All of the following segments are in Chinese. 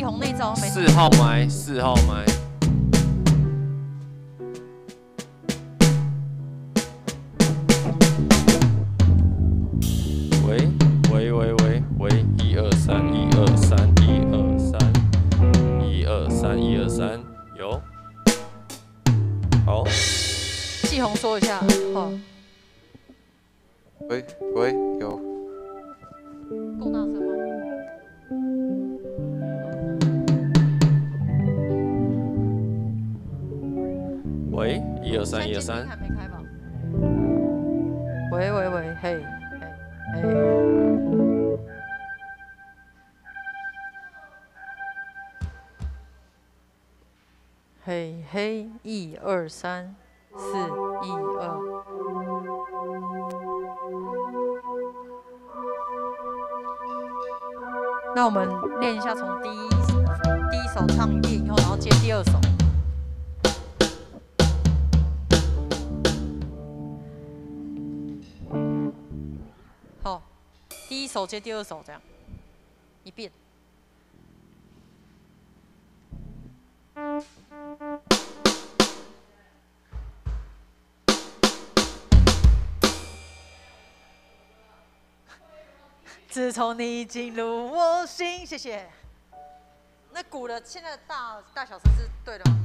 宏那招没。4号麦，4号麦。喂喂喂喂喂，123，123，123，123，123，有。好。季宏说一下，好。喂喂，有。够大声吗？喂，123，123。还没开吧？喂喂喂，嘿嘿嘿。嘿嘿，123，412。那我们练一下，从第一首唱一遍以后，然后接第二首。好，第一首接第二首，这样一遍。自从你进入我心，谢谢。那鼓的现在的大小声是对的吗？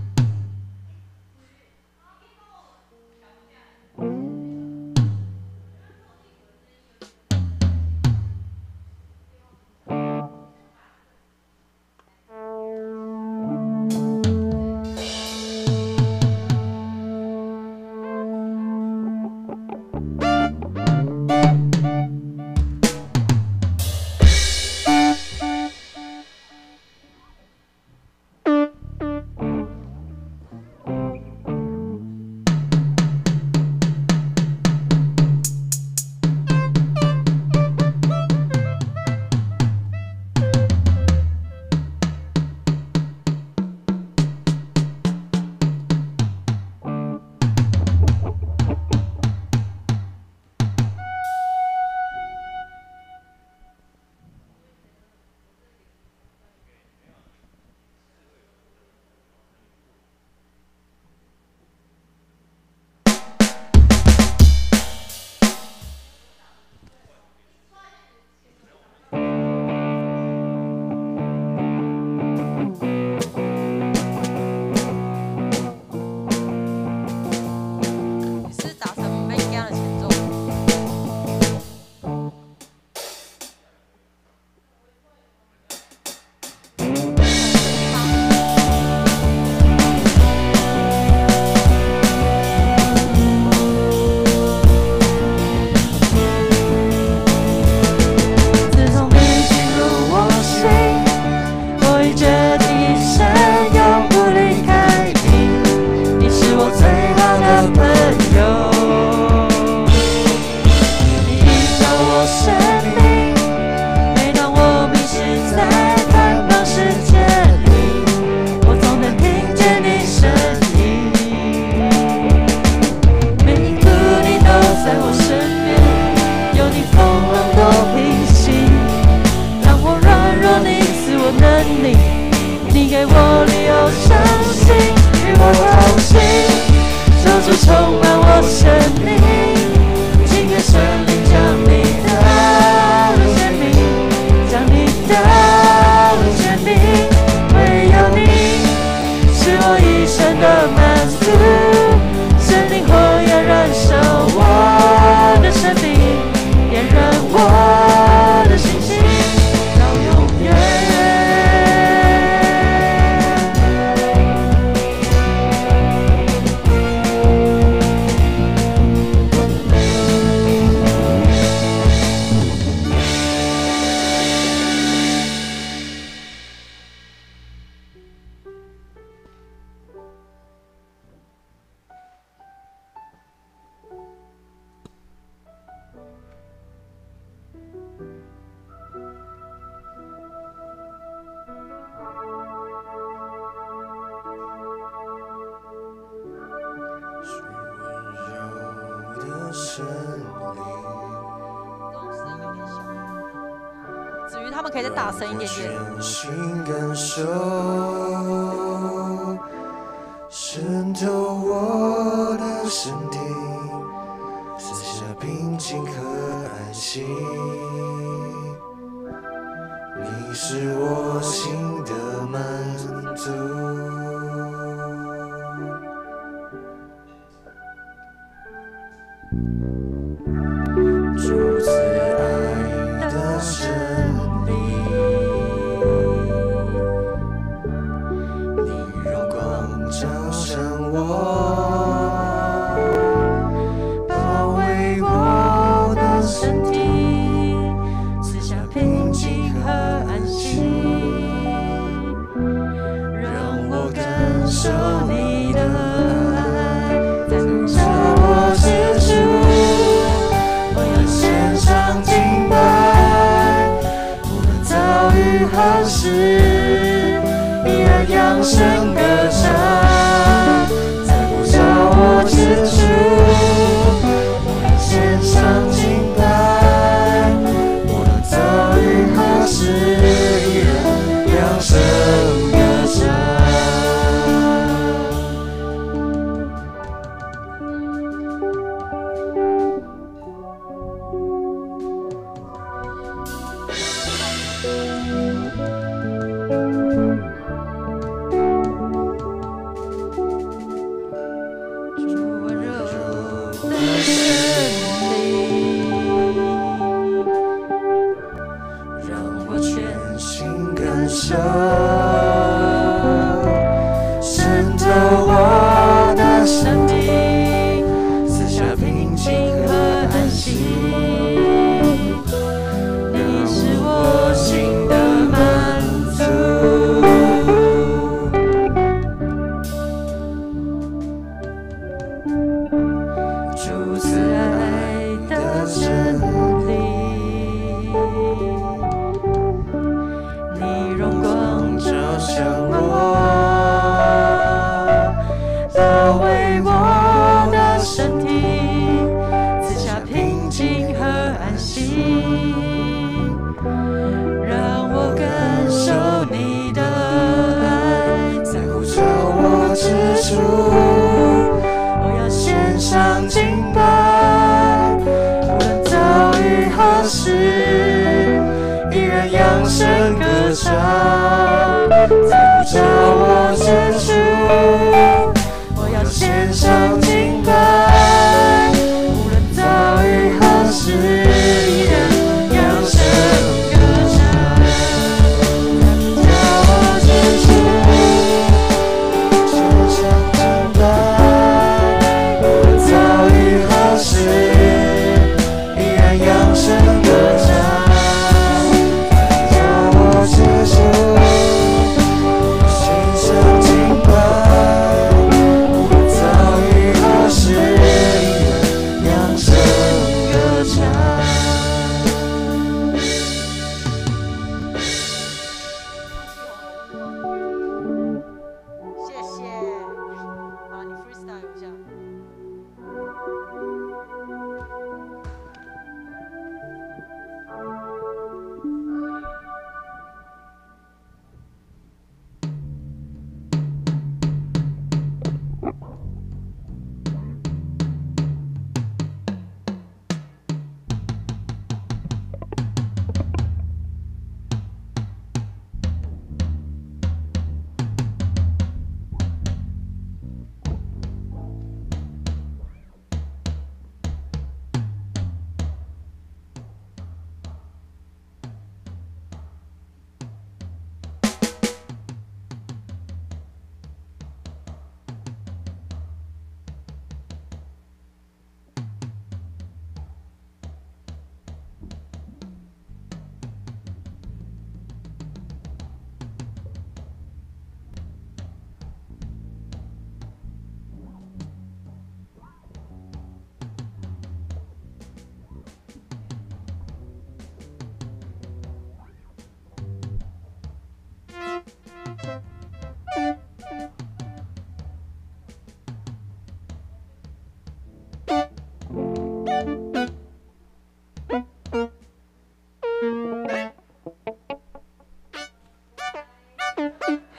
我的心情到永远。他们可以再大声一点点。全心感受，渗透我的身体，赐下平静和安息。你是我心的满足。主赐爱的真理，你用光照向我，包围我的身体，赐下平静和安息，让我感受你的爱，在照我之处。献上敬拜，无论遭遇何时，依然扬声歌唱。在不照我之处，我要献上敬拜，无论遭遇何时，依然扬声歌唱。渗透我的生命，赐下平静和安息。你是我心的满足。主赐爱的真理，你荣光照向我，包围我的身体，赐下平静和安息，让我感受你的爱，在呼召我之处，我要献上敬拜，无论遭遇何时，依然扬声歌唱。在呼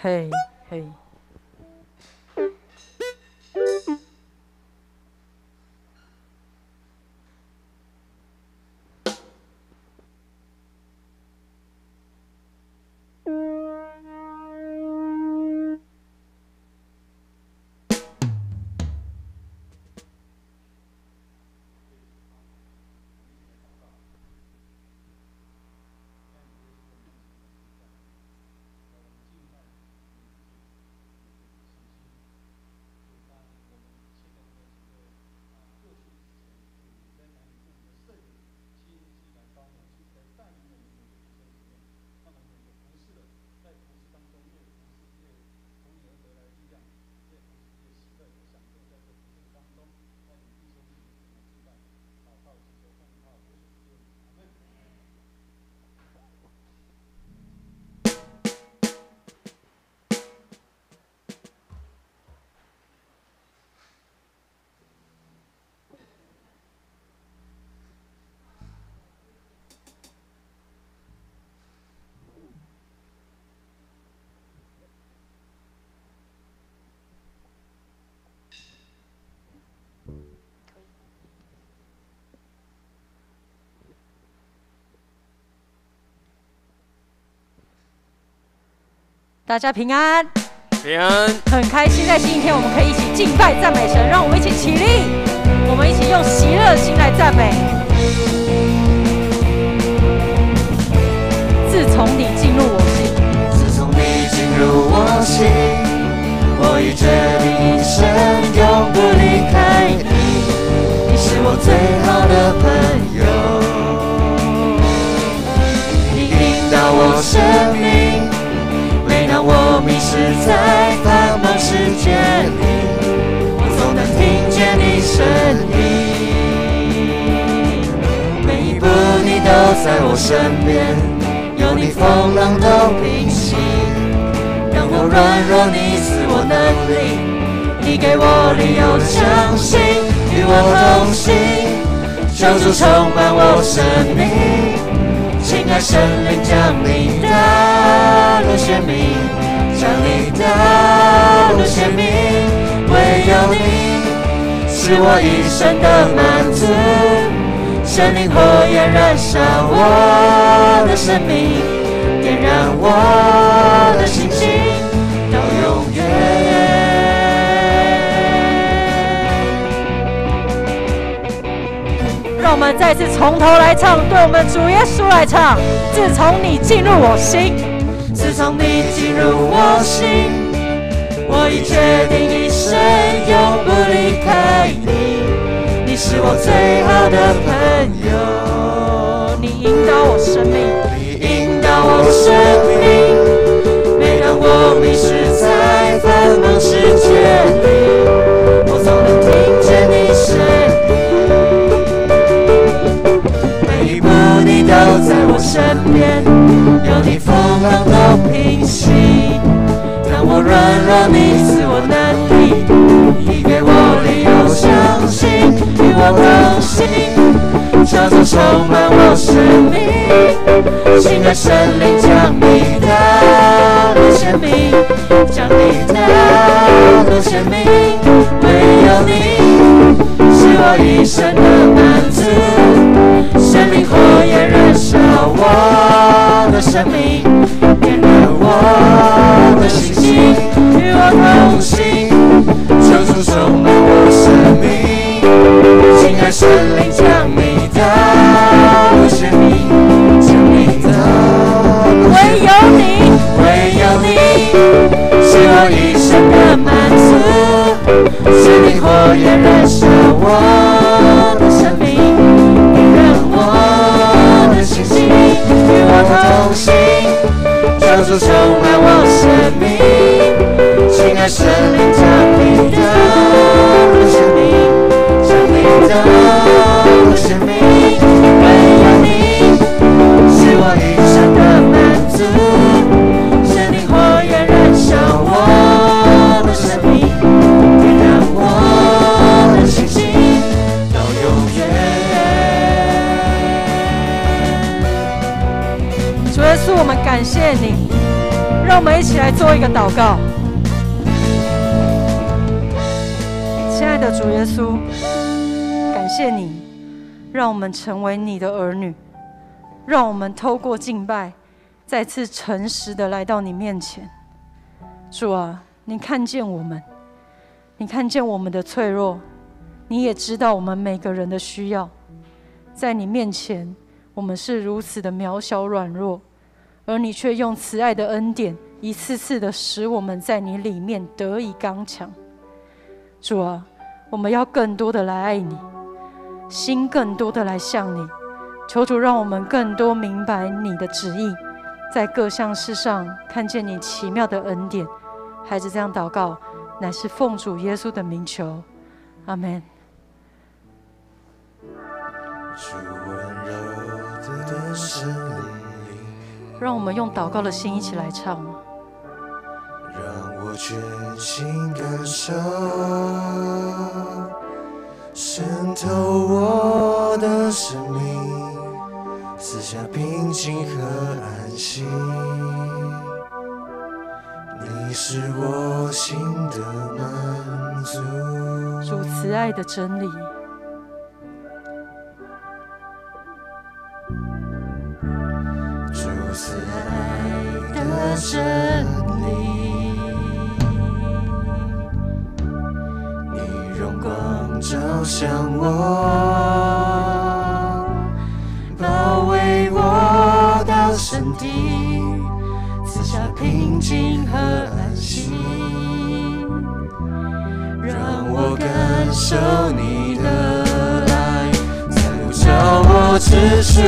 嘿嘿。大家平安，平安，很开心在今天我们可以一起敬拜赞美神，让我们一起起立，我们一起用喜乐的心来赞美。自从你进入我心，自从你进入我心，我已决定一生永不离开你，你是我最好的朋友，你引导我生命。当我迷失在繁忙世界里，我总能听见你声音。每一步你都在我身边，有你风浪都平息。让我软弱，你赐我能力，你给我理由相信，与我同行，救主充满我生命。亲爱神灵，将你的路显明，将你的路显明，唯有你是我一生的满足。神灵火焰燃烧我的生命，点燃我的心情到永远。让我们再次从头来唱，对我们主耶稣来唱。自从你进入我心，自从你进入我心，我已决定一生永不离开你，你是我最好的朋友。你引导我生命，你引导我生命。每当我迷失在繁忙世界里，我总能听见你声音。每一步你都在我身边，有你风浪都平息。当我软弱，你赐我能力，你给我理由相信，与我同行，叫做充满我生命。亲爱神灵，将你的路显明，将你的路显明，唯有你是我一生的满足。神灵火焰燃烧我的生命，点燃我的心情，与我同行，救主充满我生命。亲爱神灵，将你的路显明，将你的路显明，唯有你，唯有你是我一生的满足。神灵火焰燃烧我的生命，点燃我的心情，与我同行，救主充满我生命。亲爱神灵，将你的路显明，将你的路显明，唯有你是我一生的满足。神灵火焰燃烧我的生命，点燃我的心情到永远。主耶稣，我们感谢你，让我们一起来做一个祷告。亲爱的主耶稣，感谢你，让我们成为你的儿女，让我们透过敬拜，再次诚实的来到你面前。主啊，你看见我们，你看见我们的脆弱，你也知道我们每个人的需要。在你面前，我们是如此的渺小软弱，而你却用慈爱的恩典，一次次的使我们在你里面得以刚强。主啊，我们要更多的来爱你，心更多的来向你。求主让我们更多明白你的旨意，在各项事上看见你奇妙的恩典。孩子这样祷告，乃是奉主耶稣的名求，阿们。主温柔的圣灵，让我们用祷告的心一起来唱。让我全心感受，渗透我的生命，赐下平静和安息。你是我心的满足，主慈爱的真理，主慈爱的真理，你荣光照向我，包围我到身体，赐下平静和安息，让我感受你的爱，在不着我之处，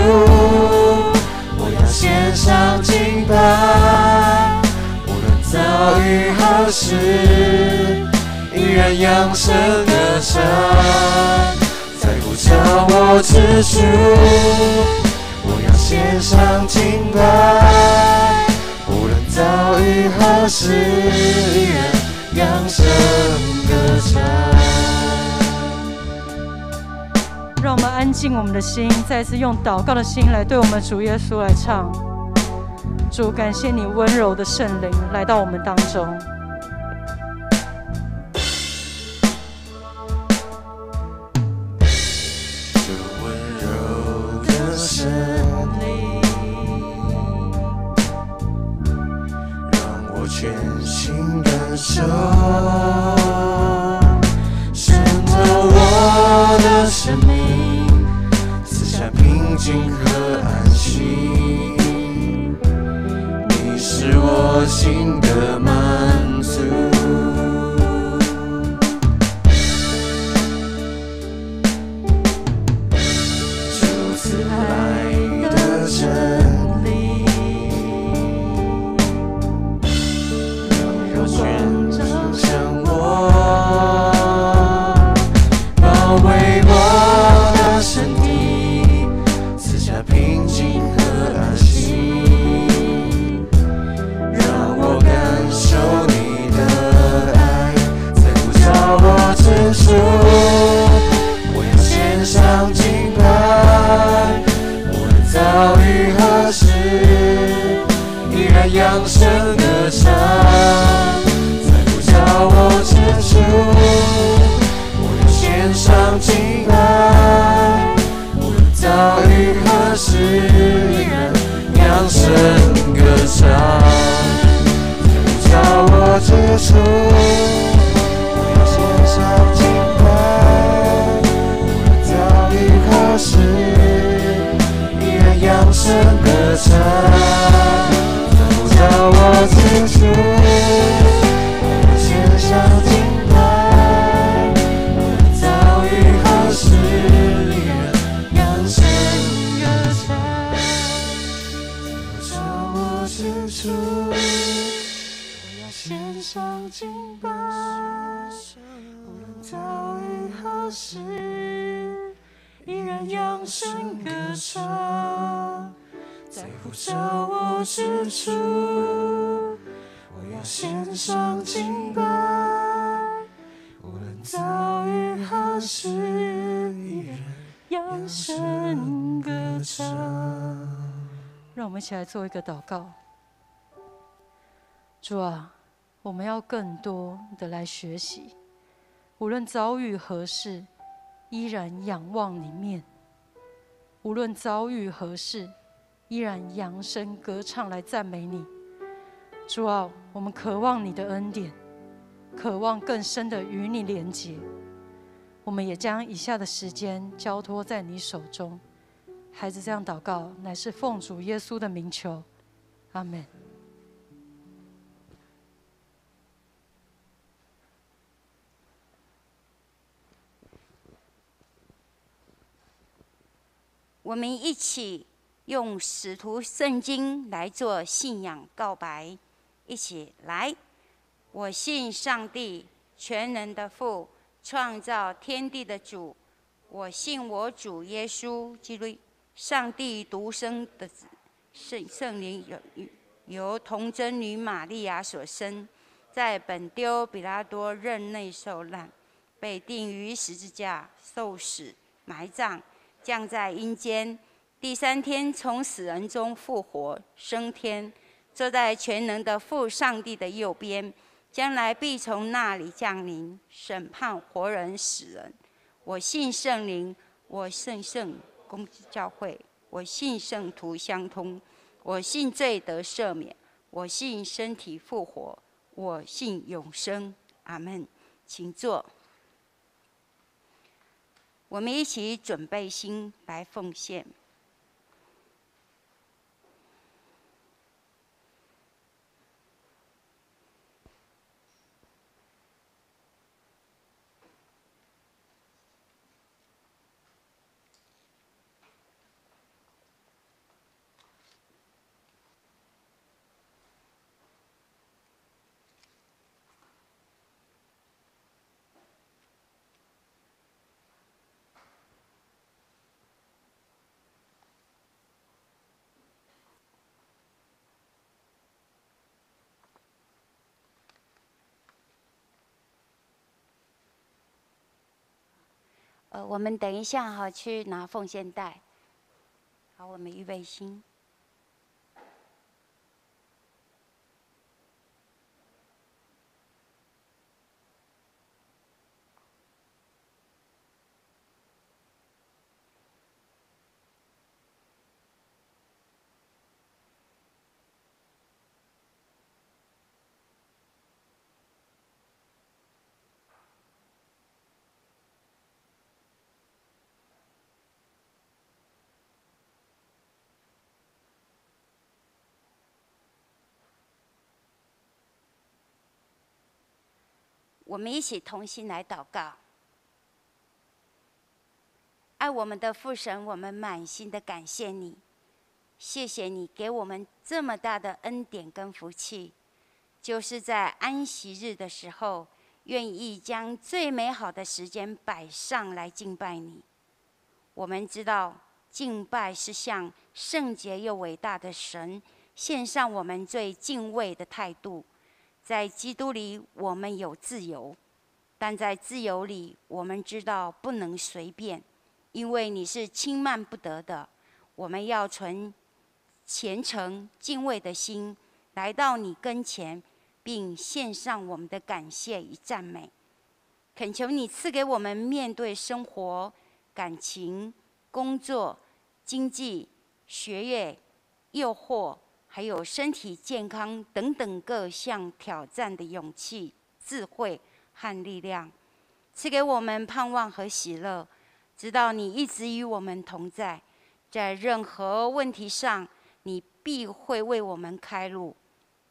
我要献上敬拜，无论遭遇何事，依然扬声歌唱，在不着我之处，我要献上敬拜，无论遭遇何事，依然扬声歌唱。让我们安静我们的心，再次用祷告的心来对我们主耶稣来唱。主，感谢你温柔的圣灵来到我们当中。这温柔的圣灵，让我全心感受，渗透我的生命，赐下平静和安息。你是我心的满足。主慈爱的真理，让光照向我，包围我的身体，赐下平静和安息，让我感受你的爱，在不着我之处，我要献上敬拜，无论遭遇何事，依然扬声歌唱，在不着我之处，我要献上敬拜，无论遭遇何事，依然扬声歌唱，在不着我之处，我要献上敬拜，无论遭遇何事，依然扬声歌唱，在不着我之处，我要献上敬拜，无论遭遇何事，依然扬声歌唱，在不着我之处，我要献上敬拜，无论遭遇何事，依然扬声歌唱，在不着我之处，我要献上敬拜，无论遭遇何事，依然扬声歌唱。让我们一起来做一个祷告。主啊，我们要更多的来学习，无论遭遇何事，依然仰望你面；无论遭遇何事，依然扬声歌唱来赞美你。主啊，我们渴望你的恩典，渴望更深的与你连结。我们也将以下的时间交托在你手中。孩子这样祷告，乃是奉主耶稣的名求，阿们。我们一起用使徒圣经来做信仰告白，一起来。我信上帝，全能的父，创造天地的主。我信我主耶稣基督，上帝独生的子，圣灵由童贞女玛利亚所生，在本丢比拉多任内受难，被钉于十字架，受死，埋葬，降在阴间，第3天从死人中复活，升天，坐在全能的父上帝的右边，将来必从那里降临，审判活人死人。我信圣灵，我信圣公教会，我信圣徒相通，我信罪得赦免，我信身体复活，我信永生。阿们。请坐。我们一起准备心来奉献。我们等一下哈，去拿奉献袋。好，我们预备心。我们一起同心来祷告。爱我们的父神，我们满心的感谢你，谢谢你给我们这么大的恩典跟福气，就是在安息日的时候，愿意将最美好的时间摆上来敬拜你。我们知道敬拜是向圣洁又伟大的神献上我们最敬畏的态度。在基督里，我们有自由，但在自由里，我们知道不能随便，因为你是轻慢不得的。我们要存虔诚敬畏的心，来到你跟前，并献上我们的感谢与赞美。恳求你赐给我们面对生活、感情、工作、经济、学业、诱惑，还有身体健康等等各项挑战的勇气、智慧和力量，赐给我们盼望和喜乐，知道你一直与我们同在，在任何问题上，你必会为我们开路。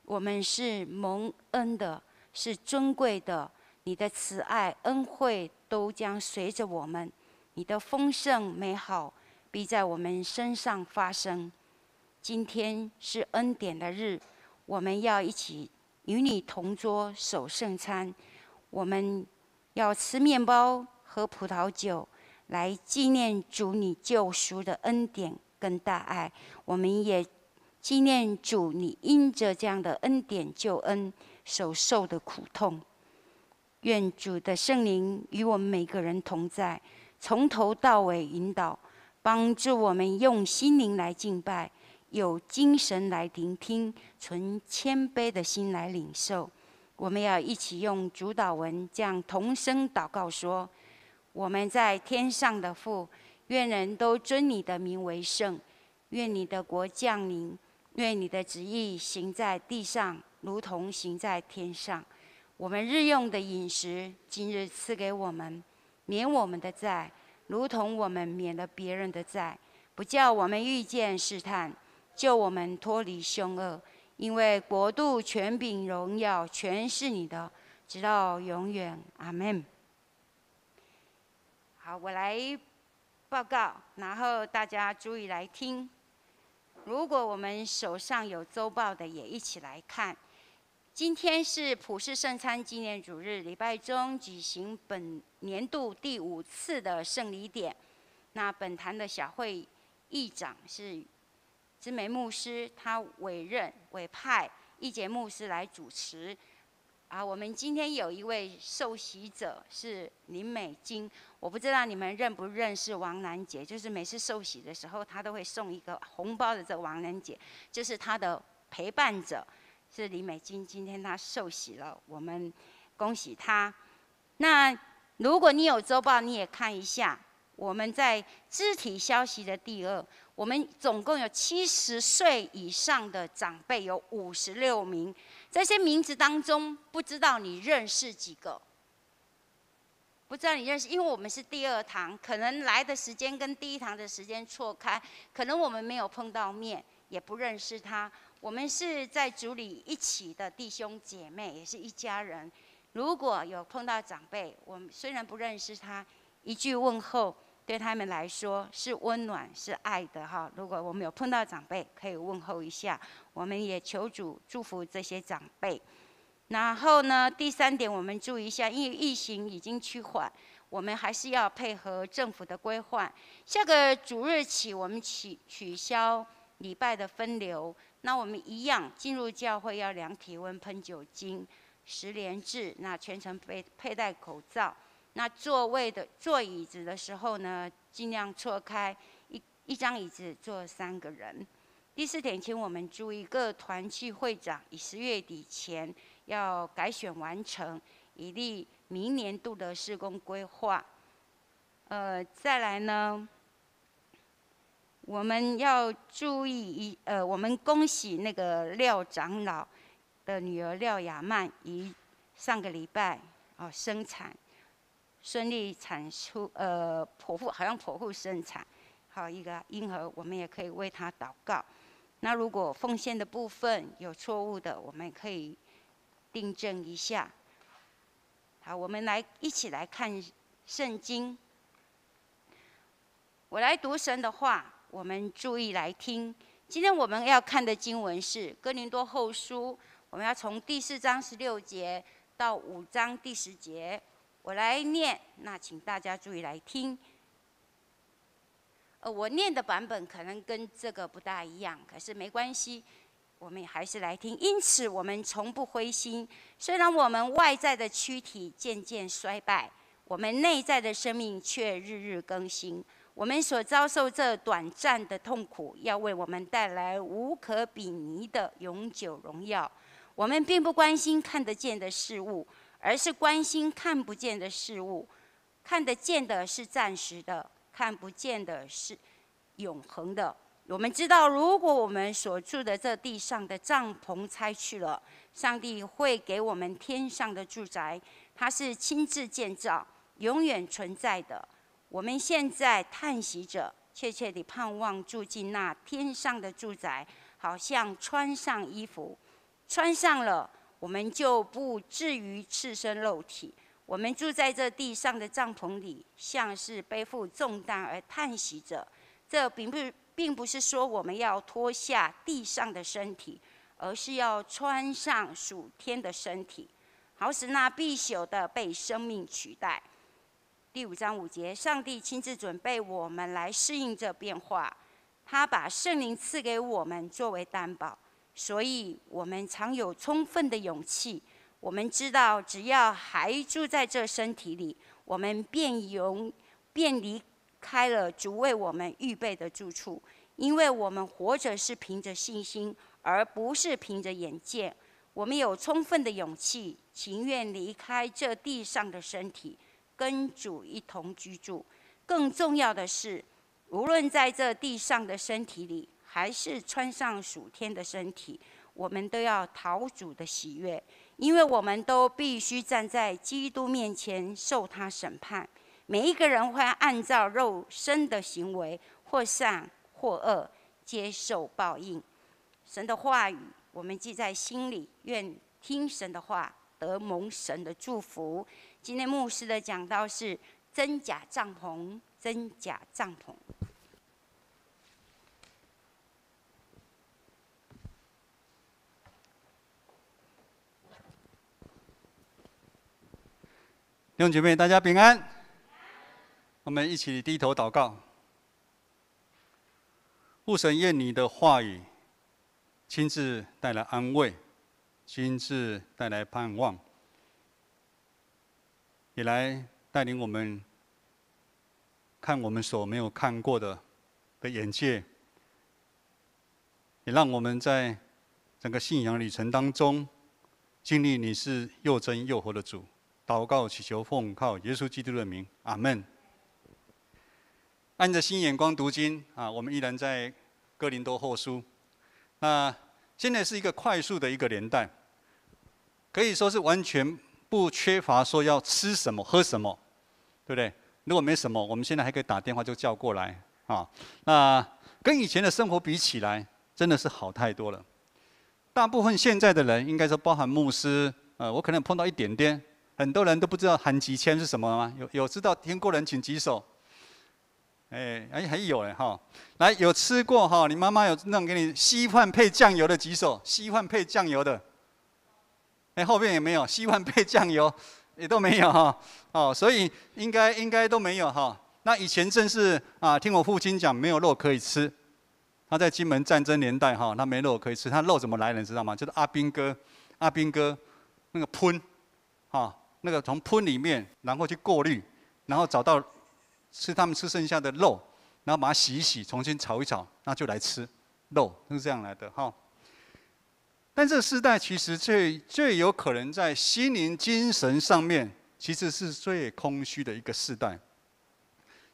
我们是蒙恩的，是尊贵的，你的慈爱、恩惠都将随着我们，你的丰盛美好必在我们身上发生。今天是恩典的日，我们要一起与你同桌守圣餐。我们要吃面包喝葡萄酒，来纪念主你救赎的恩典跟大爱。我们也纪念主你因着这样的恩典救恩所受的苦痛。愿主的圣灵与我们每个人同在，从头到尾引导，帮助我们用心灵来敬拜，有精神来聆听，存谦卑的心来领受。我们要一起用主祷文这样同声祷告说：我们在天上的父，愿人都尊你的名为圣，愿你的国降临，愿你的旨意行在地上，如同行在天上。我们日用的饮食，今日赐给我们，免我们的债，如同我们免了别人的债，不叫我们遇见试探，救我们脱离凶恶。因为国度、权柄、荣耀，全是你的，直到永远。阿们。好，我来报告，然后大家注意来听。如果我们手上有周报的，也一起来看。今天是普世圣餐纪念主日，礼拜中举行本年度第5次的圣礼典。那本坛的小会议长是芝梅牧师，他委派一节牧师来主持。我们今天有一位受洗者是林美金，我不知道你们认不认识王兰姐，就是每次受洗的时候，她都会送一个红包的这个王兰姐，就是她的陪伴者。是李美金，今天她受洗了，我们恭喜她。那如果你有周报，你也看一下。我们在肢体消息的第2，我们总共有70岁以上的长辈有56名，这些名字当中，不知道你认识几个？不知道你认识，因为我们是第2堂，可能来的时间跟第1堂的时间错开，可能我们没有碰到面，也不认识他。我们是在主里一起的弟兄姐妹，也是一家人。如果有碰到长辈，我们虽然不认识他，一句问候对他们来说是温暖、是爱的哈。如果我们有碰到长辈，可以问候一下。我们也求主祝福这些长辈。然后呢，第3点，我们注意一下，因为疫情已经趋缓，我们还是要配合政府的规划。下个主日起，我们取消礼拜的分流。那我们一样进入教会要量体温、喷酒精，10连制。那全程佩戴口罩。那坐椅子的时候呢，尽量错开，一张椅子坐3个人。第4点，请我们注意，各团契会长以10月底前要改选完成，以利明年度的施工规划。再来呢，我们要注意我们恭喜那个廖长老的女儿廖雅曼，于上个礼拜生产顺利产出剖腹生产，好一个婴儿，我们也可以为她祷告。那如果奉献的部分有错误的，我们可以订正一下。好，我们一起来看圣经。我来读神的话，我们注意来听。今天我们要看的经文是《哥林多后书》，我们要从第4章16节到5章第10节。我来念，那请大家注意来听。我念的版本可能跟这个不大一样，可是没关系，我们还是来听。因此，我们从不灰心，虽然我们外在的躯体渐渐衰败，我们内在的生命却日日更新。我们所遭受这短暂的痛苦，要为我们带来无可比拟的永久荣耀。我们并不关心看得见的事物，而是关心看不见的事物。看得见的是暂时的，看不见的是永恒的。我们知道，如果我们所住的这地上的帐篷拆去了，上帝会给我们天上的住宅，他是亲自建造，永远存在的。我们现在叹息着，切切地盼望住进那天上的住宅，好像穿上衣服，穿上了，我们就不至于赤身露体。我们住在这地上的帐篷里，像是背负重担而叹息着。这并不是说我们要脱下地上的身体，而是要穿上属天的身体，好使那必朽的被生命取代。第5章5节，上帝亲自准备我们来适应这变化，他把圣灵赐给我们作为担保，所以我们常有充分的勇气。我们知道，只要还住在这身体里，我们便离开了主为我们预备的住处，因为我们活着是凭着信心，而不是凭着眼见。我们有充分的勇气，情愿离开这地上的身体，跟主一同居住。更重要的是，无论在这地上的身体里，还是穿上属天的身体，我们都要讨主的喜悦，因为我们都必须站在基督面前受他审判。每一个人会按照肉身的行为，或善或恶，接受报应。神的话语我们记在心里，愿听神的话，得蒙神的祝福。今天牧师的讲道是真假帐篷，真假帐篷。弟兄姐妹，大家平安。我们一起低头祷告。父神，愿你的话语亲自带来安慰，亲自带来盼望，也来带领我们看我们所没有看过的眼界，也让我们在整个信仰旅程当中，经历你是又真又活的主。祷告祈求奉靠耶稣基督的名，阿们。按着新眼光读经啊，我们依然在哥林多后书。那现在是一个快速的一个年代，可以说是完全不缺乏说要吃什么喝什么，对不对？如果没什么，我们现在还可以打电话就叫过来啊。那跟以前的生活比起来，真的是好太多了。大部分现在的人，应该说包含牧师，我可能碰到一点点。很多人都不知道韩吉签是什么吗？有知道听过人请举手。还有嘞哈，来有吃过哈？你妈妈有那种给你稀饭配酱油的举手，稀饭配酱油的。后面也没有，稀饭配酱油也都没有哈。哦，所以应该都没有哈。那以前正是啊，听我父亲讲，没有肉可以吃。他在金门战争年代哈，他没肉可以吃，他肉怎么来的你知道吗？就是阿兵哥那个喷，啊。那个从喷里面，然后去过滤，然后找到他们吃剩下的肉，然后把它洗一洗，重新炒一炒，那就来吃肉，是这样来的哈。但这个时代其实最有可能在心灵、精神上面，其实是最空虚的一个时代。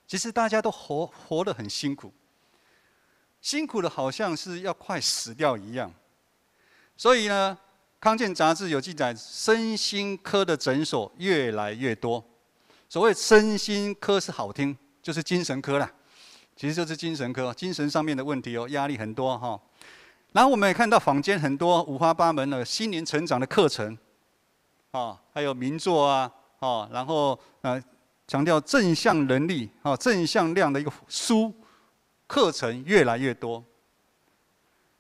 其实大家都活得很辛苦，辛苦的好像是要快死掉一样。所以呢，康健杂志有记载，身心科的诊所越来越多。所谓身心科是好听，就是精神科啦，其实就是精神科，精神上面的问题压力很多哈。然后我们也看到坊间很多五花八门的心灵成长的课程，还有名作啊，然后强调正向能力正向量的一个书课程越来越多。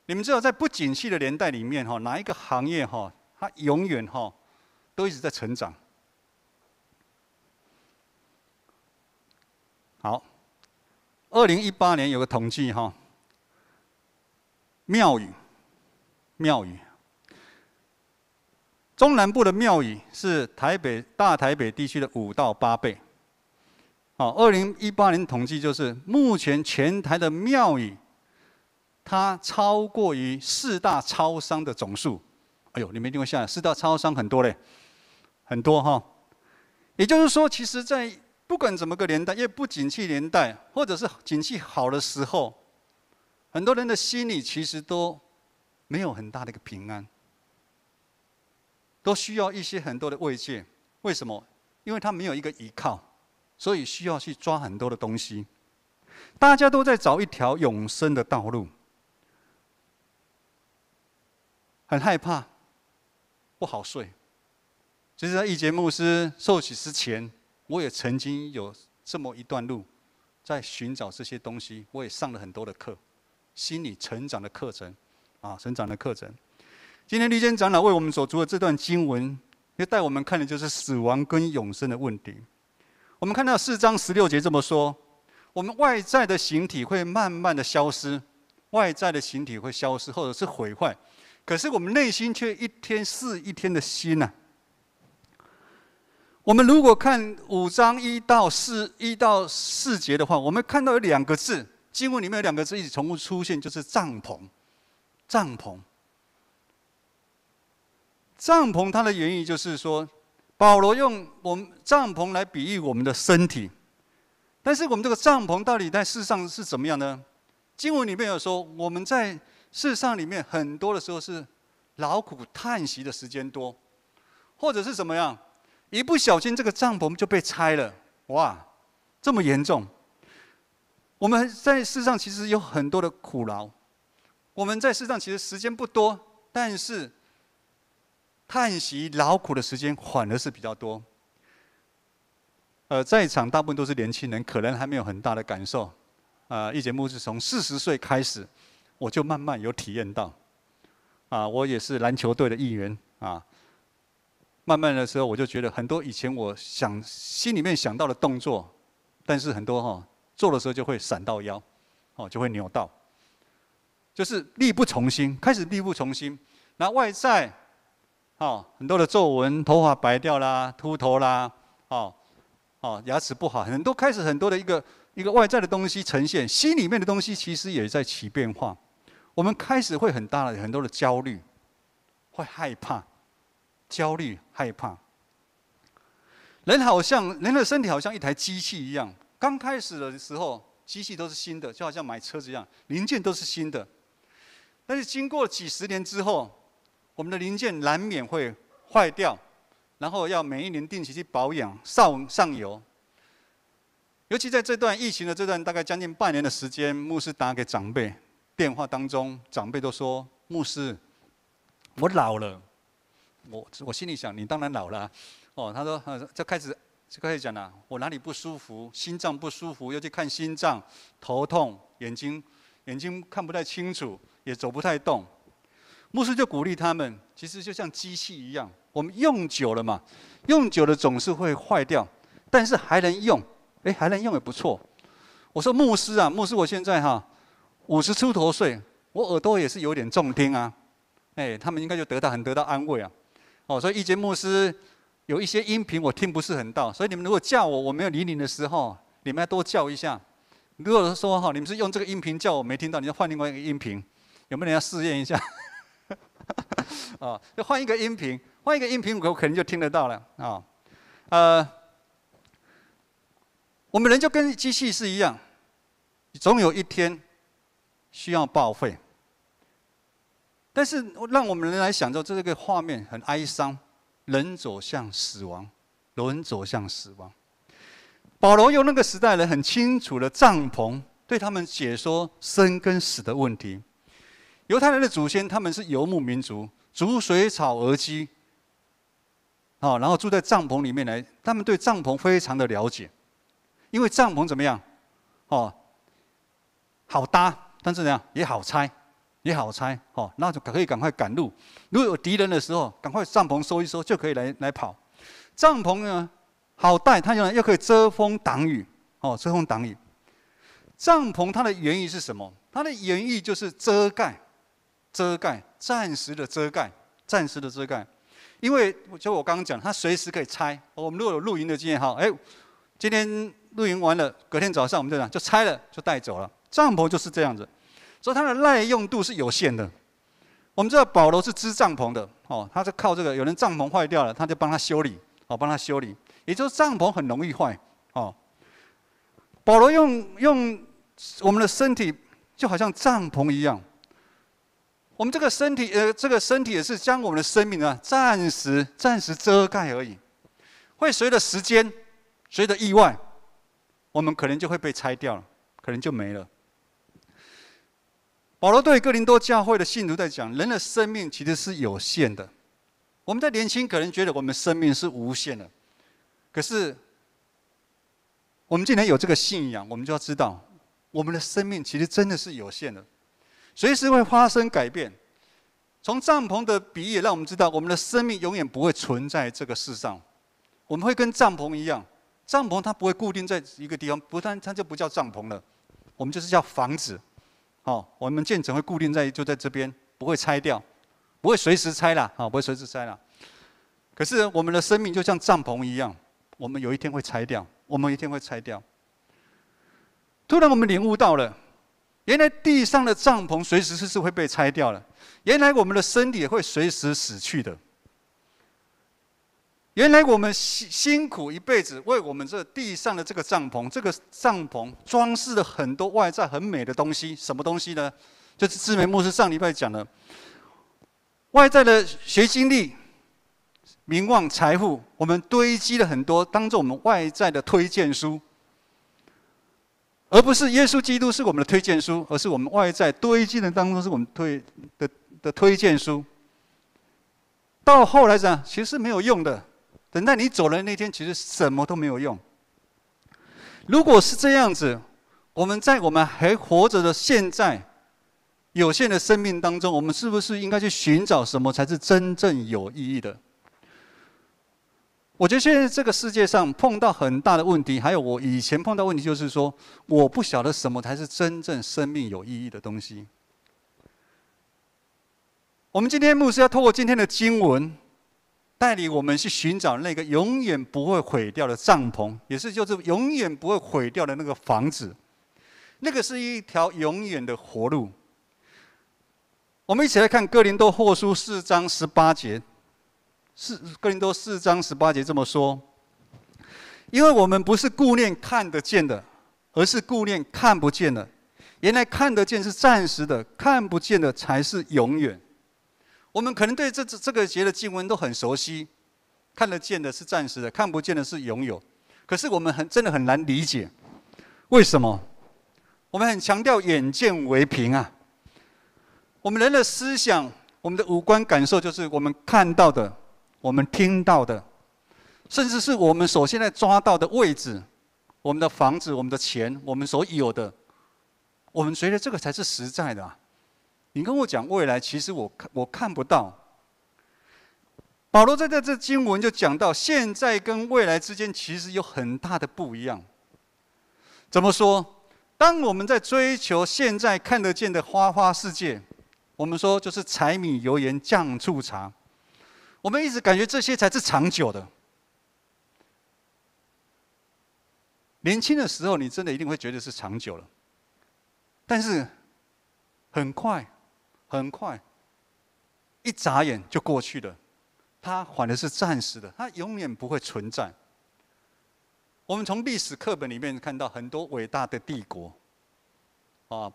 你们知道，在不景气的年代里面，哪一个行业它永远都一直在成长。好，2018年有个统计庙宇，中南部的庙宇是大台北地区的5到8倍。2018年统计就是目前全台的庙宇，它超过于4大超商的总数。哎呦，你们一定会想，4大超商很多嘞，很多哈。也就是说，其实在不管怎么个年代，因为不景气年代，或者是景气好的时候，很多人的心里其实都没有很大的一个平安，都需要一些很多的慰藉。为什么？因为他没有一个依靠，所以需要去抓很多的东西。大家都在找一条永生的道路，很害怕，不好睡。其实，在义杰牧师受洗之前，我也曾经有这么一段路，在寻找这些东西。我也上了很多的课，心理成长的课程，成长的课程。今天绿间长老为我们所读的这段经文，要带我们看的就是死亡跟永生的问题。我们看到4章16节这么说：我们外在的形体会慢慢的消失，外在的形体会消失或者是毁坏，可是我们内心却一天是一天的新呐。我们如果看5章1到4节的话，我们看到有2个字，经文里面有2个字一直重复出现，就是帐篷。帐篷，帐篷它的原意就是说，保罗用我们帐篷来比喻我们的身体。但是我们这个帐篷到底在世上是怎么样呢？经文里面有说，我们在世上里面很多的时候是劳苦叹息的时间多，或者是怎么样，一不小心这个帐篷就被拆了，哇，这么严重。我们在世上其实有很多的苦劳，我们在世上其实时间不多，但是叹息劳苦的时间反而是比较多。在场大部分都是年轻人，可能还没有很大的感受。一节牧师从40岁开始，我就慢慢有体验到。我也是篮球队的一员啊。慢慢的时候，我就觉得很多以前我心里面想到的动作，但是很多做的时候就会闪到腰，就会扭到，就是力不从心，开始力不从心。然后外在，很多的皱纹，头发白掉啦，秃头啦，牙齿不好，开始很多的一个外在的东西呈现，心里面的东西其实也在起变化。我们开始会很多的焦虑，会害怕，焦虑害怕。人的身体好像一台机器一样，刚开始的时候，机器都是新的，就好像买车子一样，零件都是新的。但是经过几十年之后，我们的零件难免会坏掉。然后要每一年定期去保养、上油。尤其在这段疫情的大概将近半年的时间，牧师打给长辈，电话当中长辈都说：“牧师，我老了。”我心里想：“你当然老了。”他说：“就开始讲了，我哪里不舒服，心脏不舒服，要去看心脏，头痛，眼睛看不太清楚，也走不太动。”牧师就鼓励他们，其实就像机器一样，我们用久了嘛，用久了总是会坏掉，但是还能用，还能用也不错。我说牧师，我现在50出头岁，我耳朵也是有点重听啊，他们应该就得到安慰啊。所以一节牧师有一些音频我听不是很到，所以你们如果叫我没有理你的时候，你们要多叫一下。如果说你们是用这个音频叫我没听到，你就换另外一个音频，有没有人要试验一下？就换一个音频，我可能就听得到了我们人就跟机器是一样，总有一天需要报废。但是让我们人来想到这个画面很哀伤，人走向死亡，保罗用那个时代人很清楚的帐篷，对他们解说生跟死的问题。犹太人的祖先他们是游牧民族，逐水草而居，然后住在帐篷里面来，他们对帐篷非常的了解，因为帐篷怎么样？好搭，但是怎样也好拆，那就可以赶快赶路。如果有敌人的时候，赶快帐篷收一收就可以来跑。帐篷呢好带，它又可以遮风挡雨，帐篷它的原意是什么？它的原意就是遮盖，暂时的遮盖。因为就我刚刚讲，它随时可以拆。我们如果有露营的经验，今天露营完了，隔天早上我们就拆了，就带走了。帐篷就是这样子，所以它的耐用度是有限的。我们知道保罗是织帐篷的，他是靠这个，有人帐篷坏掉了，他就帮他修理，也就是帐篷很容易坏，保罗用我们的身体就好像帐篷一样。我们这个身体也是将我们的生命暂时遮盖而已，会随着时间，随着意外，我们可能就会被拆掉了，可能就没了。保罗对哥林多教会的信徒在讲，人的生命其实是有限的。我们在年轻可能觉得我们生命是无限的，可是我们既然有这个信仰，我们就要知道，我们的生命其实真的是有限的。随时会发生改变。从帐篷的比喻让我们知道，我们的生命永远不会存在这个世上。我们会跟帐篷一样，帐篷它不会固定在一个地方，它就不叫帐篷了，我们就是叫房子。我们建成会固定就在这边，不会拆掉，不会随时拆啦，可是我们的生命就像帐篷一样，我们有一天会拆掉，突然我们领悟到了，原来地上的帐篷随时是会被拆掉的，原来我们的身体也会随时死去的。原来我们辛苦一辈子，为我们这地上的这个帐篷，这个帐篷装饰了很多外在很美的东西。什么东西呢？就是志梅牧师上礼拜讲的，外在的学经历、名望、财富，我们堆积了很多，当做我们外在的推荐书，而不是耶稣基督是我们的推荐书，而是我们外在堆积的当中是我们的推荐书。到后来讲，其实是没有用的。等待你走的那天，其实什么都没有用。如果是这样子，我们在我们还活着的现在有限的生命当中，我们是不是应该去寻找什么才是真正有意义的？我觉得现在这个世界上碰到很大的问题，还有我以前碰到问题，就是说我不晓得什么才是真正生命有意义的东西。我们今天牧师要透过今天的经文，带领我们去寻找那个永远不会毁掉的帐篷，也是就是永远不会毁掉的那个房子。那个是一条永远的活路。我们一起来看哥林多后书4章18节。哥林多4章18节这么说：因为我们不是顾念看得见的，而是顾念看不见的。原来看得见是暂时的，看不见的才是永远。我们可能对这个节的经文都很熟悉，看得见的是暂时的，看不见的是永有。可是我们真的很难理解，为什么？我们很强调眼见为凭啊。我们人的思想，我们的五官感受，就是我们看到的，我们听到的，甚至是我们所现在抓到的位置，我们的房子、我们的钱、我们所有的，我们觉得这个才是实在的啊。你跟我讲未来，其实我看不到。保罗在这经文就讲到，现在跟未来之间其实有很大的不一样。怎么说？当我们在追求现在看得见的花花世界，我们说就是柴米油盐酱醋茶，我们一直感觉这些才是长久的。年轻的时候，你真的一定会觉得是长久了，但是很快。一眨眼就过去了，它反而是暂时的，它永远不会存在。我们从历史课本里面看到很多伟大的帝国，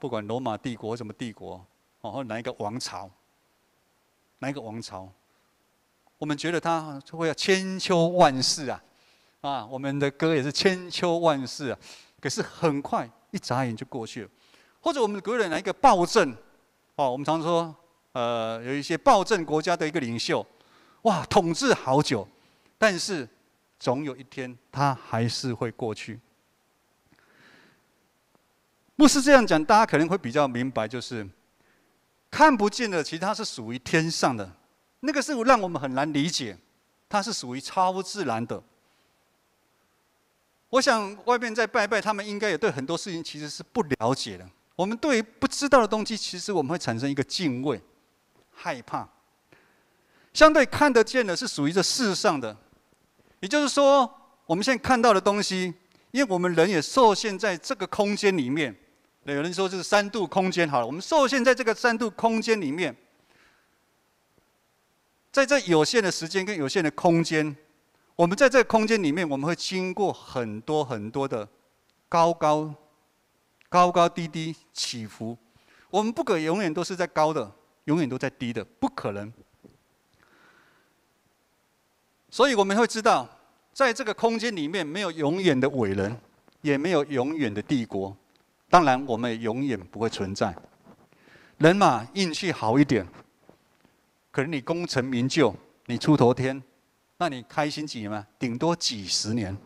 不管罗马帝国什么帝国，或哪一个王朝，我们觉得它会要千秋万世啊，我们的歌也是千秋万世啊，可是很快一眨眼就过去了。或者我们国人哪一个暴政？我们常说，有一些暴政国家的一个领袖，哇，统治好久，但是总有一天他还是会过去。牧师这样讲，大家可能会比较明白，就是看不见的，其实它是属于天上的，那个是让我们很难理解，它是属于超自然的。我想外面在拜拜，他们应该也对很多事情其实是不了解的。我们对于不知道的东西，其实我们会产生一个敬畏、害怕。相对看得见的是属于这世上的，也就是说，我们现在看到的东西，因为我们人也受限在这个空间里面。有人说这是3度空间好了，我们受限在这个3度空间里面，在这有限的时间跟有限的空间，我们在这个空间里面，我们会经过很多很多的高高低低起伏，我们不可能永远都是在高的，永远都在低的，不可能。所以我们会知道，在这个空间里面，没有永远的伟人，也没有永远的帝国，当然我们也永远不会存在。人嘛，运气好一点，可能你功成名就，你出头天，那你开心几年嘛？顶多几十年。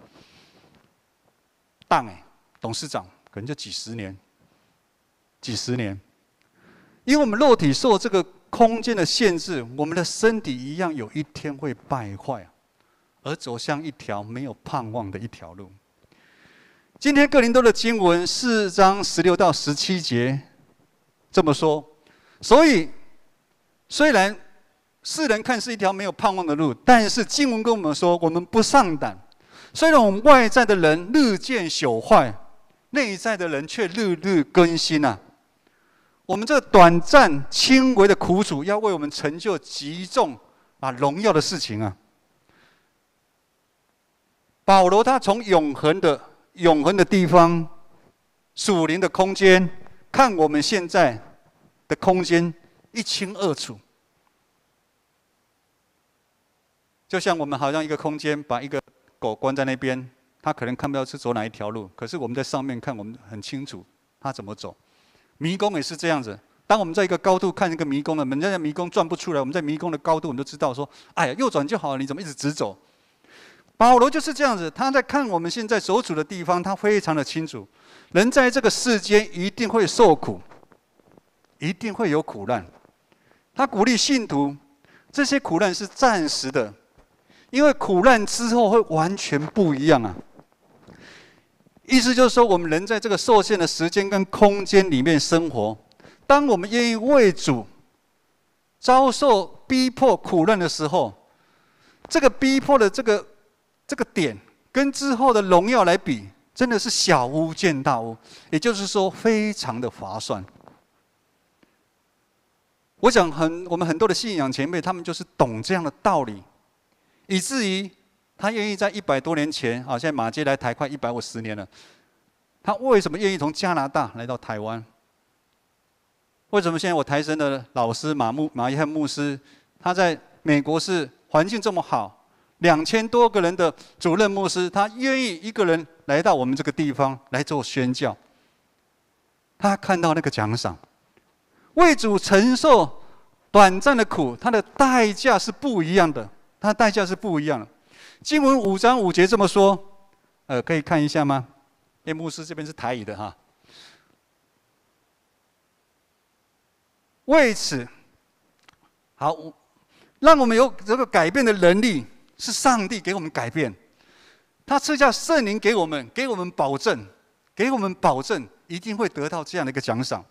董事长。可能就几十年，因为我们肉体受这个空间的限制，我们的身体一样有一天会败坏，而走向一条没有盼望的一条路。今天哥林多的经文4章16到17节这么说，所以虽然世人看是一条没有盼望的路，但是经文跟我们说，我们不丧胆。虽然我们外在的人日渐朽坏，内在的人却日日更新啊！我们这短暂轻微的苦楚，要为我们成就极重荣耀的事情啊！保罗他从永恒的地方，属灵的空间，看我们现在的空间一清二楚。就像我们好像一个空间，把一个狗关在那边，它可能看不到是走哪一条路，可是我们在上面看，我们很清楚它怎么走。迷宫也是这样子，当我们在一个高度看一个迷宫了，我们在迷宫转不出来，我们在迷宫的高度，我们就知道说，哎呀，右转就好了，你怎么一直直走？保罗就是这样子，他在看我们现在所处的地方，他非常的清楚，人在这个世间一定会受苦，一定会有苦难。他鼓励信徒，这些苦难是暂时的，因为苦难之后会完全不一样啊。意思就是说，我们人在这个受限的时间跟空间里面生活，当我们愿意为主遭受逼迫苦难的时候，这个逼迫的这个点跟之后的荣耀来比，真的是小巫见大巫，也就是说非常的划算。我想我们很多的信仰前辈，他们就是懂这样的道理，以至于他愿意在100多年前，现在马偕来台快150年了，他为什么愿意从加拿大来到台湾？为什么现在我台神的老师马一汉牧师，他在美国是环境这么好，2000多个人的主任牧师，他愿意一个人来到我们这个地方来做宣教。他看到那个奖赏，为主承受短暂的苦，他的代价是不一样的，他的代价是不一样的。经文5章5节这么说，可以看一下吗？因为牧师这边是台语的哈。为此，好，让我们有这个改变的能力，是上帝给我们改变。他赐下圣灵给我们保证，一定会得到这样的一个奖赏。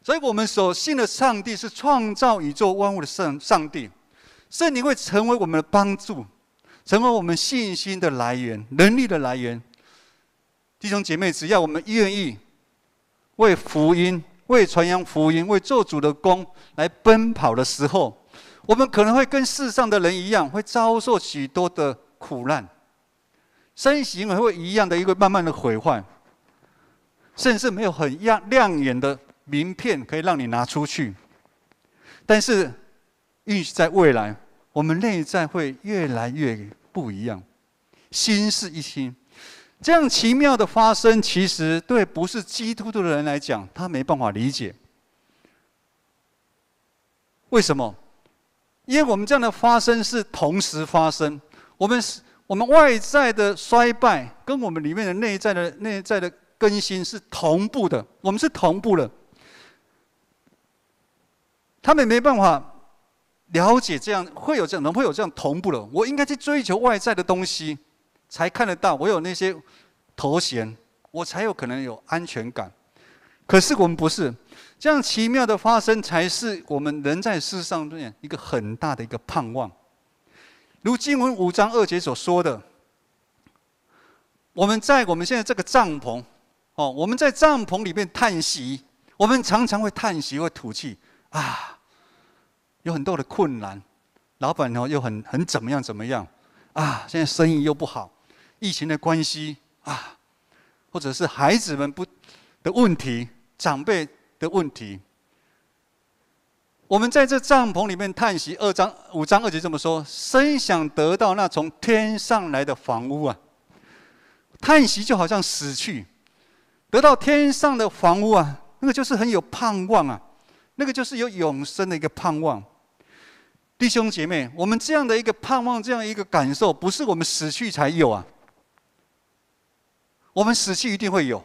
所以我们所信的上帝是创造宇宙万物的上帝，圣灵会成为我们的帮助，成为我们信心的来源、能力的来源。弟兄姐妹，只要我们愿意为福音、为传扬福音、为做主的工来奔跑的时候，我们可能会跟世上的人一样，会遭受许多的苦难，身形也会一样的一个慢慢的毁坏，甚至没有很亮眼的名片可以让你拿出去。但是，预计在未来，我们内在会越来越不一样，心是一心。这样奇妙的发生，其实对不是基督徒的人来讲，他没办法理解。为什么？因为我们这样的发生是同时发生，我们外在的衰败跟我们里面的内在的更新是同步的，我们是同步的。他们没办法了解这样会有这样同步的。我应该去追求外在的东西，才看得到我有那些头衔，我才有可能有安全感。可是我们不是这样奇妙的发生，才是我们人在世上面一个很大的一个盼望。如经文5章2节所说的，我们在我们现在这个帐篷，我们在帐篷里面叹息，我们常常会叹息，会吐气啊，有很多的困难，老板又很怎么样啊，现在生意又不好，疫情的关系啊，或者是孩子们的问题，长辈的问题。我们在这帐篷里面叹息，5章2节这么说：深想得到那从天上来的房屋啊！叹息就好像死去，得到天上的房屋啊，那个就是很有盼望啊，那个就是有永生的一个盼望。弟兄姐妹，我们这样的一个盼望，这样一个感受，不是我们死去才有啊，我们死去一定会有，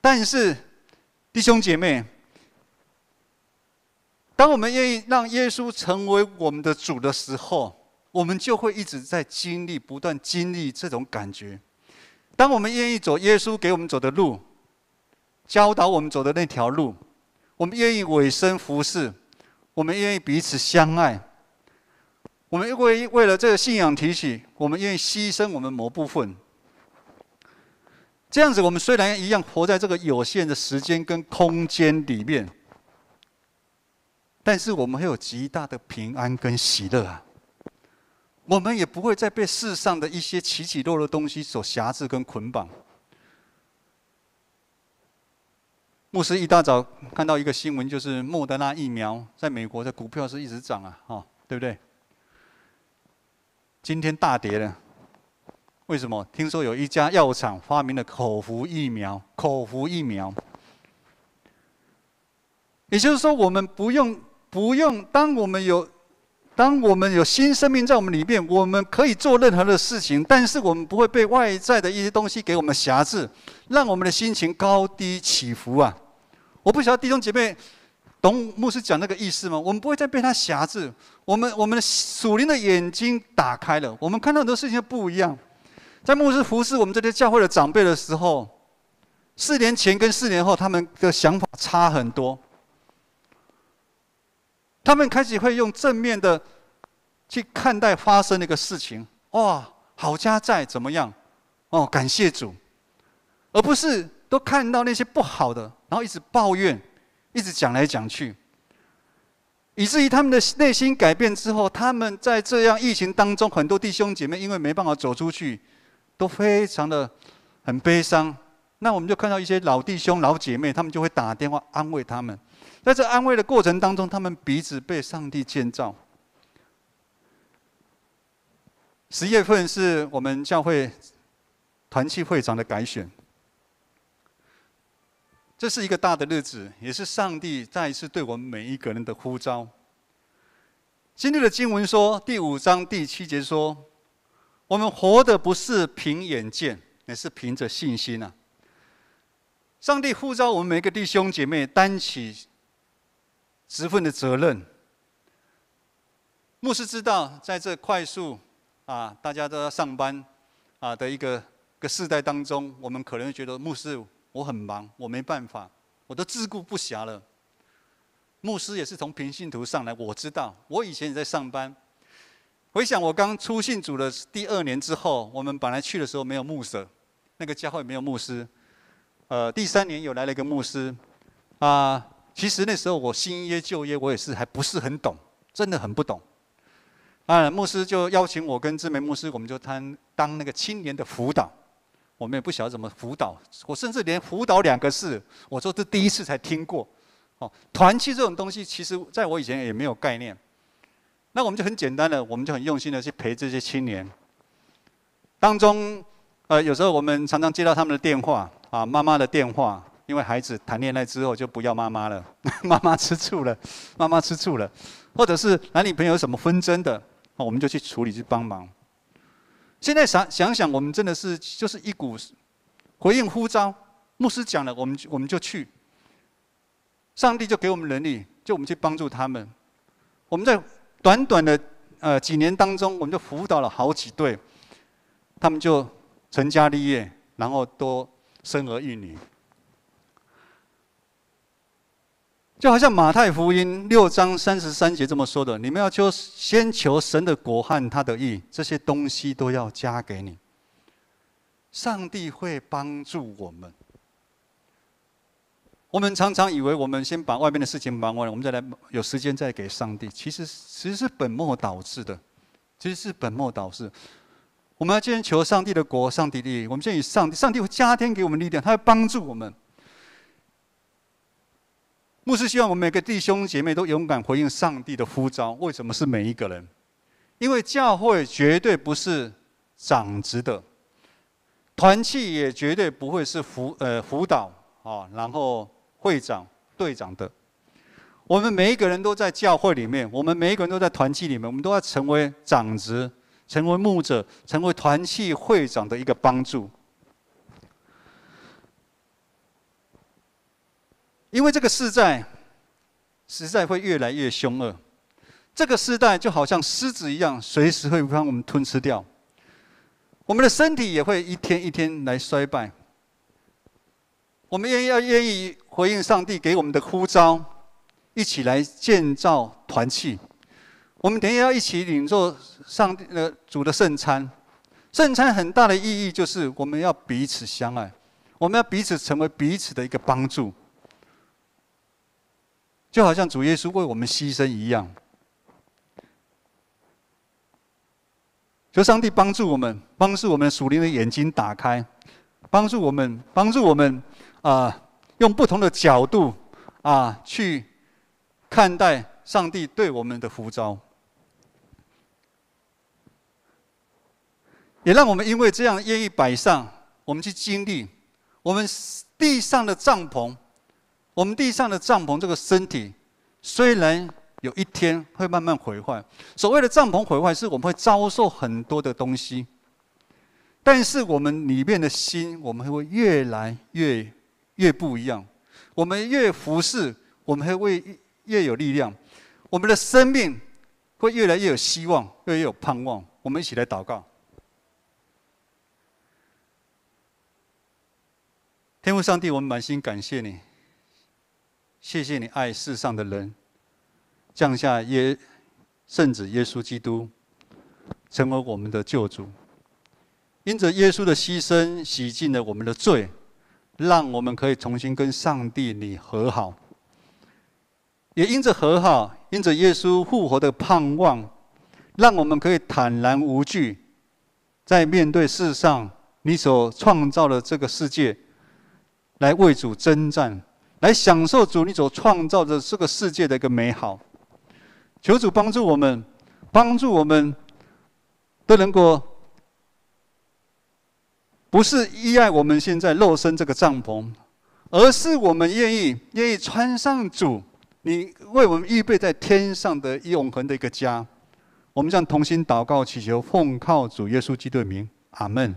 但是。弟兄姐妹，当我们愿意让耶稣成为我们的主的时候，我们就会一直在不断经历这种感觉。当我们愿意走耶稣给我们走的路，教导我们走的那条路，我们愿意委身服侍，我们愿意彼此相爱，我们为了这个信仰提起，我们愿意牺牲我们某部分。这样子，我们虽然一样活在这个有限的时间跟空间里面，但是我们会有极大的平安跟喜乐啊！我们也不会再被世上的一些起起落落的东西所辖制跟捆绑。牧师一大早看到一个新闻，就是莫德纳疫苗在美国的股票是一直涨啊，对不对？今天大跌了，为什么？听说有一家药厂发明了口服疫苗，也就是说，我们不用，当我们有新生命在我们里面，我们可以做任何的事情，但是我们不会被外在的一些东西给我们辖制，让我们的心情高低起伏啊！我不晓得弟兄姐妹懂牧师讲那个意思吗？我们不会再被他辖制，我们的属灵的眼睛打开了，我们看到很多事情不一样。在牧师服侍我们这些教会的长辈的时候，4年前跟4年后，他们的想法差很多。他们开始会用正面的去看待发生的一个事情，哇，好家在怎么样？哦，感谢主，而不是都看到那些不好的，然后一直抱怨，一直讲来讲去，以至于他们的内心改变之后，他们在这样疫情当中，很多弟兄姐妹因为没办法走出去，都非常的很悲伤。那我们就看到一些老弟兄、老姐妹，他们就会打电话安慰他们。在这安慰的过程当中，他们彼此被上帝建造。10月份是我们教会团契会长的改选，这是一个大的日子，也是上帝再一次对我们每一个人的呼召。今日的经文说，第5章第7节说，我们活的不是凭眼见，也是凭着信心啊！上帝呼召我们每一个弟兄姐妹担起职分的责任。牧师知道，在这快速大家都要上班的一个世代当中，我们可能会觉得牧师我很忙，我没办法，我都自顾不暇了。牧师也是从平信徒上来，我知道，我以前也在上班。回想我刚初信主的第2年之后，我们本来去的时候没有牧者，那个教会没有牧师。第3年有来了一个牧师，其实那时候我新约旧约我也是还不是很懂，真的很不懂。牧师就邀请我跟志梅牧师，我们就当那个青年的辅导。我们也不晓得怎么辅导，我甚至连辅导2个字，我说这第一次才听过。团契这种东西，其实在我以前也没有概念。那我们就很简单的，我们就很用心的去陪这些青年。当中，有时候我们常常接到他们的电话，妈妈的电话，因为孩子谈恋爱之后就不要妈妈了，妈妈吃醋了，或者是男女朋友有什么纷争的，我们就去处理去帮忙。现在想想，我们真的是就是一股回应呼召，牧师讲了，我们就去。上帝就给我们能力，就我们去帮助他们。我们在短短的几年当中，我们就辅导了好几对，他们就成家立业，然后都生儿育女。就好像马太福音6章33节这么说的：你们要先求神的国和他的义，这些东西都要加给你。上帝会帮助我们。我们常常以为我们先把外面的事情忙完了，我们再来有时间再给上帝。其实是本末倒置的，我们要先求上帝的国、上帝的义。我们先以上帝会加添给我们力量，他会帮助我们。牧师希望我们每个弟兄姐妹都勇敢回应上帝的呼召。为什么是每一个人？因为教会绝对不是长职的，团契也绝对不会是辅导然后会长、队长的。我们每一个人都在教会里面，我们每一个人都在团契里面，我们都要成为长职，成为牧者，成为团契会长的一个帮助。因为这个世代实在会越来越凶恶，这个世代就好像狮子一样，随时会将我们吞吃掉。我们的身体也会一天一天来衰败。我们愿意回应上帝给我们的呼召，一起来建造团契。我们等一下要一起领受上帝主的圣餐。圣餐很大的意义就是我们要彼此相爱。我们要彼此成为彼此的一个帮助，就好像主耶稣为我们牺牲一样。求上帝帮助我们，帮助我们属灵的眼睛打开，帮助我们用不同的角度去看待上帝对我们的呼召，也让我们因为这样愿意摆上，我们去经历我们地上的帐篷，这个身体虽然有一天会慢慢毁坏。所谓的帐篷毁坏，是我们会遭受很多的东西，但是我们里面的心，我们会越来越不一样。我们越服侍，我们会越有力量，我们的生命会越来越有希望，越来越有盼望。我们一起来祷告。天父上帝，我们满心感谢你，谢谢你爱世上的人，降下圣子耶稣基督，成为我们的救主。因着耶稣的牺牲，洗净了我们的罪，让我们可以重新跟上帝你和好。也因着和好，因着耶稣复活的盼望，让我们可以坦然无惧，在面对世上你所创造的这个世界，来为主征战，来享受主你所创造的这个世界的一个美好。求主帮助我们都能够不是依赖我们现在肉身这个帐篷，而是我们愿意穿上主你为我们预备在天上的永恒的一个家。我们这样同心祷告祈求，奉靠主耶稣基督的名，阿们。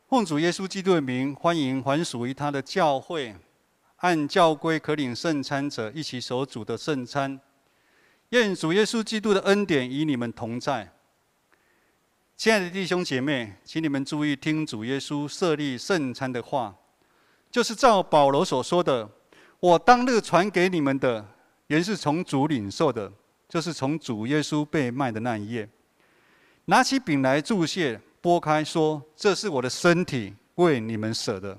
奉主耶稣基督的名，欢迎还属于他的教会，按教规可领圣餐者一起守主的圣餐。愿主耶稣基督的恩典与你们同在。亲爱的弟兄姐妹，请你们注意听主耶稣设立圣餐的话，就是照保罗所说的：“我当日传给你们的，原是从主领受的，就是从主耶稣被卖的那一夜。”拿起饼来祝谢，拨开说：“这是我的身体，为你们舍的。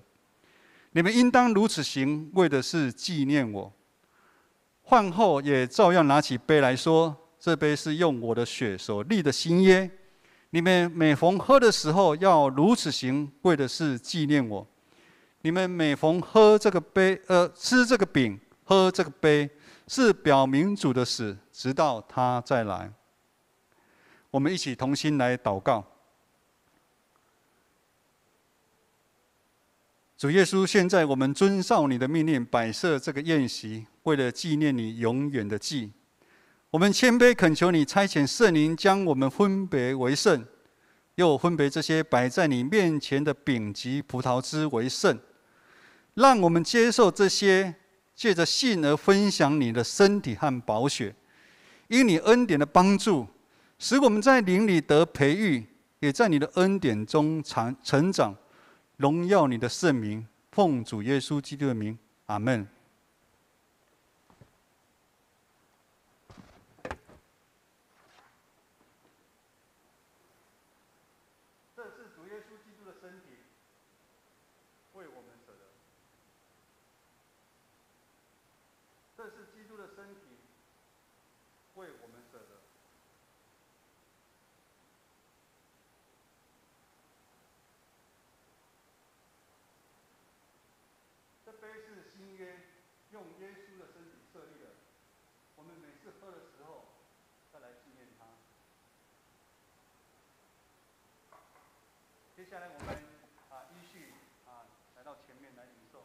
你们应当如此行，为的是纪念我。”饭后也照样拿起杯来说：“这杯是用我的血所立的新约。你们每逢喝的时候，要如此行，为的是纪念我。你们每逢喝这个杯，吃这个饼，喝这个杯，是表明主的死，直到他再来。”我们一起同心来祷告。主耶稣，现在我们遵照你的命令，摆设这个宴席，为了纪念你永远的祭。我们谦卑恳求你差遣圣灵，将我们分别为圣，又分别这些摆在你面前的饼及葡萄汁为圣，让我们接受这些，借着信而分享你的身体和宝血。因你恩典的帮助，使我们在灵里得培育，也在你的恩典中成长，荣耀你的圣名。奉主耶稣基督的名，阿们。这是主耶稣基督的身体，为我们舍的。这是基督的身体，为我们舍的。这杯是新约，用耶稣的身体设立的。我们每次喝的时候，再来纪念他。天接下来我们依序来到前面来领受。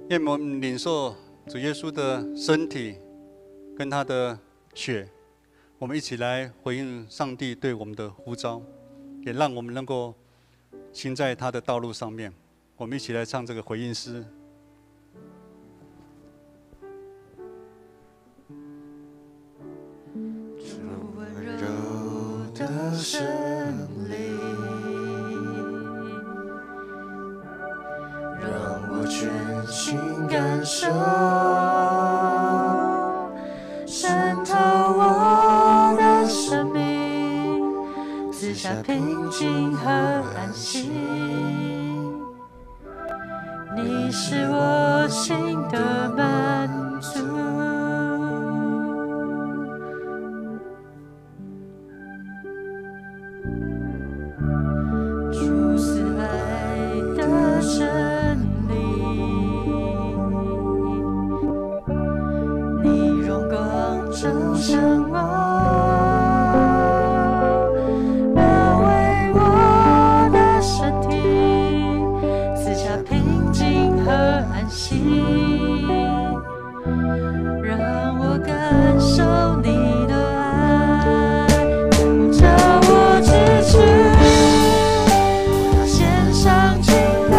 愿我们领受主耶稣的身体跟他的血，我们一起来回应上帝对我们的呼召，也让我们能够行在他的道路上面。我们一起来唱这个回应诗。主温柔的圣灵，让我全心感受，渗透我的生命，赐下平静和安息。你是我心的满足。主是爱的真理，你荣光照向我，保卫我的身体，赐下平静和安息，让我感受你的爱，照我支持。献上敬拜，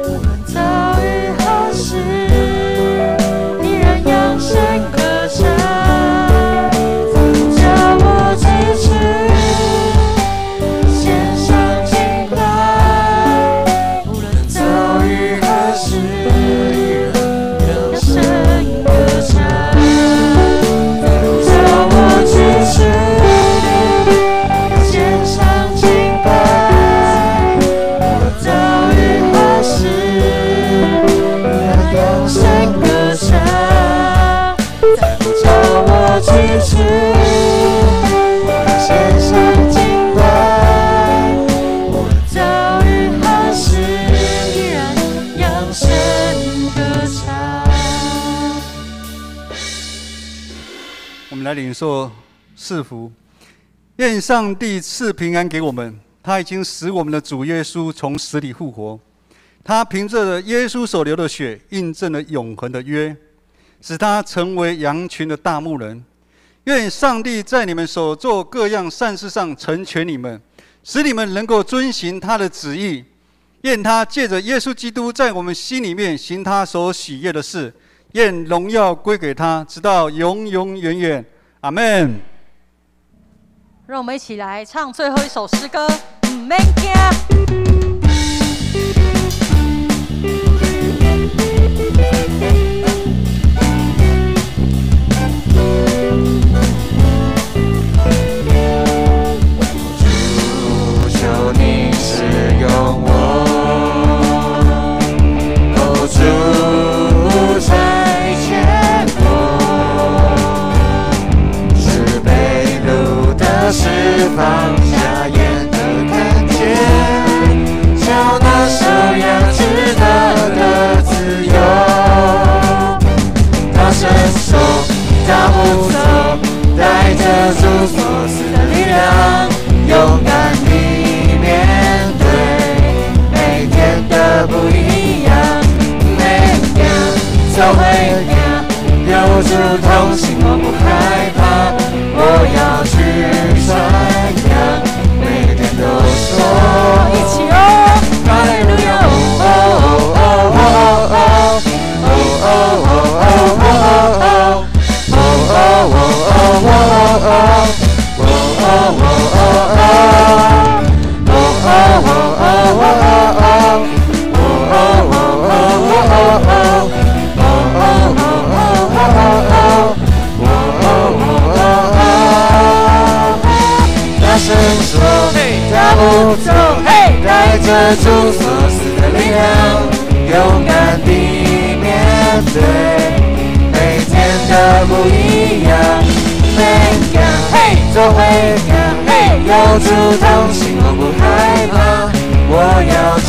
无论遭遇何时，依然扬声歌唱，叫我支持。献上敬拜，无论遭遇何时。们来领受赐福。愿上帝赐平安给我们，他已经使我们的主耶稣从死里复活。他凭着耶稣所流的血，印证了永恒的约，使他成为羊群的大牧人。愿上帝在你们所做各样善事上成全你们，使你们能够遵行他的旨意。愿他借着耶稣基督在我们心里面行他所喜悦的事。愿荣耀归给他，直到永永远远。阿们。让我们一起来唱最后一首诗歌，唔免惊。求你使用我，哦主差遣我，是被掳的释放，瞎眼的看见，叫那受压制的自由。大声说，大步走，带着主所赐的力量，勇敢地面对每天的不一样。每天走回家，有主同行，我不害怕，我要去传扬，每天都说一起哦，哈利路亚，哦哦哦哦哦哦哦哦哦大声说，大步走，带着主所赐的力量，勇敢地面对每天的不一样。每天走回家，有主同行，我不害怕，我要去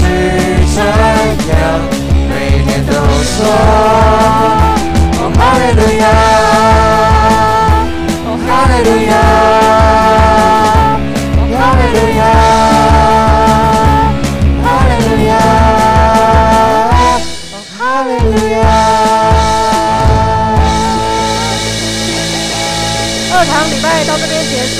传扬，每天都说，哦哈利路亚，哦哈利路亚，哦哈利路亚，哈利路亚，哦哈利路亚。2堂礼拜到这边结束。